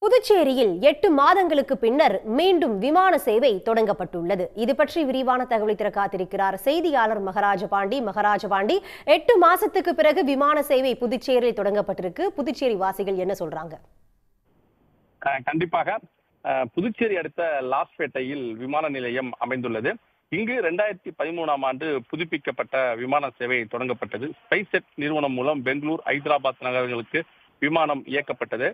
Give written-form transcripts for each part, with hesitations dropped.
புதுச்சேரியில் 8 மாதங்களுக்கு பின்னர் மீண்டும் விமான சேவை தொடங்கப்பட்டுள்ளது. இது பற்றி விரிவான தகவலை தர காத்திருக்கிறார் செய்தியாளர் மகராஜபாண்டி. 8 மாசத்துக்கு பிறகு விமான சேவை புதுச்சேரியில் தொடங்கப்பட்டிருக்கு. புதுச்சேரி வாசிகள் என்ன சொல்றாங்க? கண்டிப்பாக புதுச்சேரி அடுத்த லாஸ்பேட்டையில் விமான நிலையம் அமைந்துள்ளது. இங்கு 2013ஆம் ஆண்டு புதுப்பிக்கப்பட்ட விமான சேவை தொடங்கப்பட்டது. ஸ்பைஸ்ஜெட் நிறுவனம் மூலம் பெங்களூர், ஹைதராபாத் நகரங்களுக்கு விமானம் இயக்கப்பட்டது.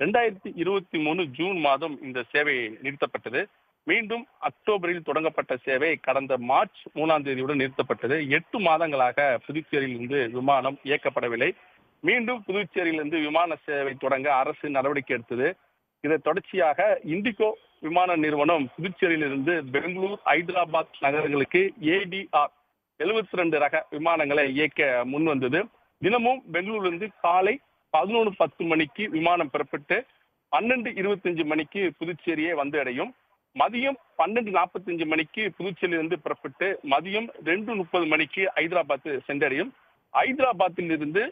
2023 ஜூன் மாதம் இந்த சேவை நிறுத்தப்பட்டது. மீண்டும் அக்டோபரில் தொடங்கப்பட்ட சேவை கடந்த மார்ச் 3ஆம் தேதியுடன் நிறுத்தப்பட்டது. 8 மாதங்களாக புதுச்சேரியிலிருந்து விமானம் இயக்கப்படவில்லை. மீண்டும் புதுச்சேரியிலிருந்து விமான சேவை தொடங்க அரசு நடவடிக்கை எடுத்தது. இதை தொடர்ச்சியாக இண்டிகோ விமான நிறுவனம் புதுச்சேரியிலிருந்து பெங்களூர், ஹைதராபாத் நகரங்களுக்கு ADR 72 ரக விமானங்களை இயக்க முன் வந்தது. தினமும் பெங்களூரிலிருந்து காலை 11:10 மணிக்கு விமானம் புறப்பட்டு 12:25 மணிக்கு புதுச்சேரியை வந்து அடையும். மதியம் 12:45 மணிக்கு புதுச்சேரியிலிருந்து புறப்பட்டு மதியம் 2:30 மணிக்கு ஹைதராபாத் சென்றடையும். ஹைதராபாத்தில் இருந்து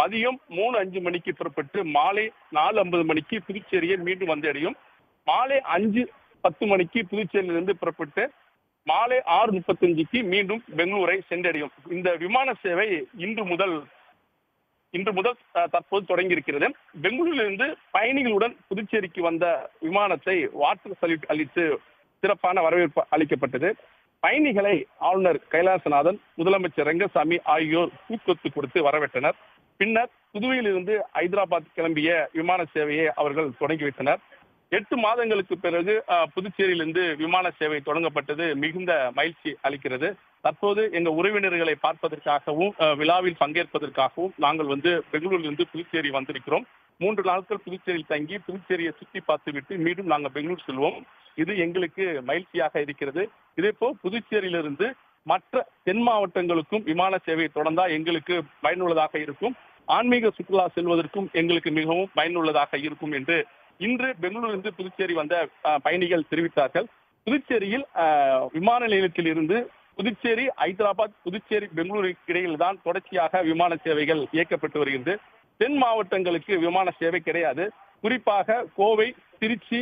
மதியம் 3:05 மணிக்கு புறப்பட்டு மாலை 4:50 மணிக்கு புதுச்சேரியை மீண்டும் வந்து அடையும். மாலை 5:10 மணிக்கு புதுச்சேரியிலிருந்து புறப்பட்டு மாலை 6:35க்கு மீண்டும் பெங்களூரை சென்றடையும். இந்த விமான சேவை இன்று முதல் தற்போது தொடங்கி இருக்கிறது. பெங்களூரிலிருந்து பயணிகளுடன் புதுச்சேரிக்கு வந்த விமானத்தை வாட்டர் சல்யூட் அளித்து சிறப்பான வரவேற்பு அளிக்கப்பட்டது. பயணிகளை ஆளுநர் கைலாசநாதன், முதலமைச்சர் ரங்கசாமி ஆகியோர் பூக்கொத்து கொடுத்து வரவேற்றனர். பின்னர் புதுவையிலிருந்து ஹைதராபாத் கிளம்பிய விமான சேவையை அவர்கள் தொடங்கி வைத்தனர். 8 மாதங்களுக்கு பிறகு புதுச்சேரியிலிருந்து விமான சேவை தொடங்கப்பட்டது மிகுந்த மகிழ்ச்சி அளிக்கிறது. தற்போது எங்க உறவினர்களை பார்ப்பதற்காகவும் விழாவில் பங்கேற்பதற்காகவும் நாங்கள் பெங்களூரிலிருந்து புதுச்சேரி வந்திருக்கிறோம். 3 நாட்கள் புதுச்சேரியில் தங்கி புதுச்சேரியை சுற்றி பார்த்துவிட்டு மீண்டும் நாங்கள் பெங்களூர் செல்வோம். இது எங்களுக்கு மகிழ்ச்சியாக இருக்கிறது. இதேபோல் புதுச்சேரியிலிருந்து மற்ற தென் மாவட்டங்களுக்கும் விமான சேவை தொடர்ந்தால் எங்களுக்கு பயனுள்ளதாக இருக்கும். ஆன்மீக சுற்றுலா செல்வதற்கும் எங்களுக்கு மிகவும் பயனுள்ளதாக இருக்கும் என்று இன்று பெங்களூரிலிருந்து புதுச்சேரி வந்த பயணிகள் தெரிவித்தார்கள். புதுச்சேரியில் விமான நிலையத்தில் இருந்து புதுச்சேரி, ஹைதராபாத், புதுச்சேரி, பெங்களூரு இடையில் தான் தொடர்ச்சியாக விமான சேவைகள் இயக்கப்பட்டு வருகிறது. தென் மாவட்டங்களுக்கு விமான சேவை கிடையாது. குறிப்பாக கோவை, திருச்சி,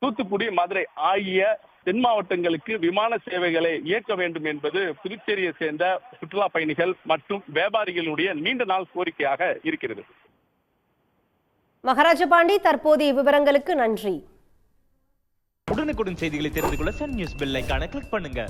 தூத்துக்குடி, மதுரை ஆகிய தென் மாவட்டங்களுக்கு விமான சேவைகளை இயக்க வேண்டும் என்பது புதுச்சேரியை சேர்ந்த சுற்றுலா பயணிகள் மற்றும் வியாபாரிகளுடைய நீண்ட நாள் கோரிக்கையாக இருக்கிறது. மகராஜபாண்டி, தற்போதைய விவரங்களுக்கு நன்றி. உடனுக்குடன் செய்திகளை தெரிந்து கொள்ள சன் நியூஸ் பெல் ஐகானை கிளிக் பண்ணுங்க.